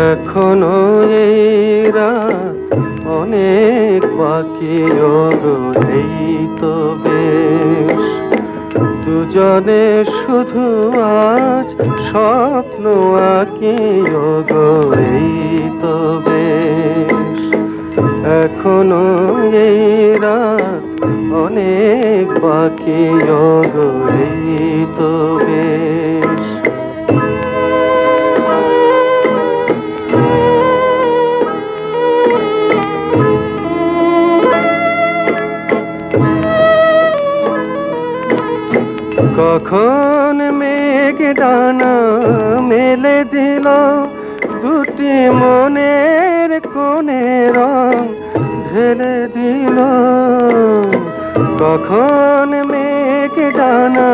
এখনো এই রাত অনেক বাকি, ওগো এই তো বেশ। দুজনে শুধু আজ স্বপ্ন আঁকি, ওগো এই তো বেশ। এখনো এই রাত অনেক বাকি, ওগো এই তো বেশ। কখন মেঘ ডানা মেলে দিল, দুটি মনের কোণে রং ঢেলে দিল। কখন মেঘ ডানা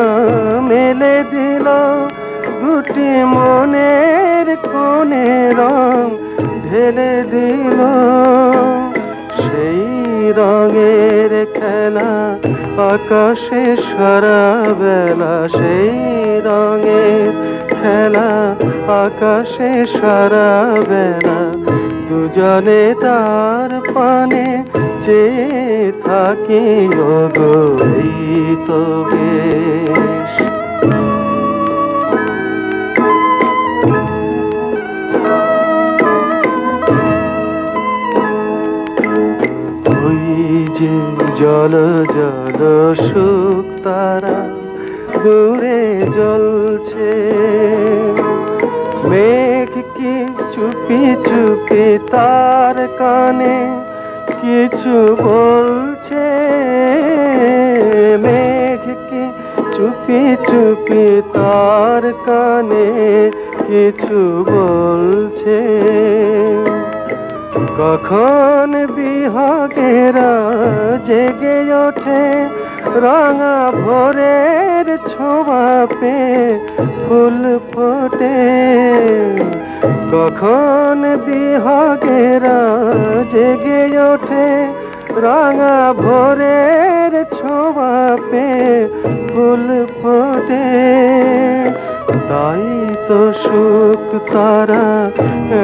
মেলে দিল, দুটি মনের কোণে রং ঢেলে দিল। সেই রঙের খেলা আকাশে সারা বেলা, সেই রঙের খেলা আকাশে সারা বেলা। দুজনে তার পানে চেয়ে থাকি, ওগো এই তো বেশ। যে জল জল সুখ তারা দূরে জ্বলছে, মেঘ কি চুপি চুপি তার কানে কিছু বলছে। মেঘ কি চুপি চুপি তার কানে কিছু বলছে। কখন বিহগেরা জেগে ওঠে, রাঙা ভোরের ছোঁয়া পেয়ে ফুল ফোটে। কখন বিহগেরা জেগে ওঠে, রাঙা ভোরের ছোঁয়া পেয়ে ফুল ফোটে। তাই তো সুখ তারা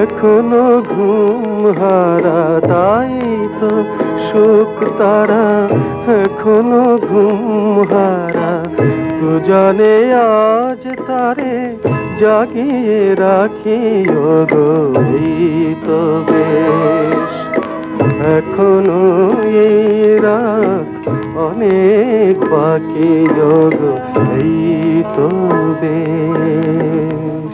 এখনো ঘুম হারা, তাই তো সুখ তারা এখনো ঘুম হারা। দুজনে আজ তারে জাগিয়ে রাখি, ওগো এই তো বেশ। এখনো এই রাত অনেক বাকি, ওগো এই তো বেশ।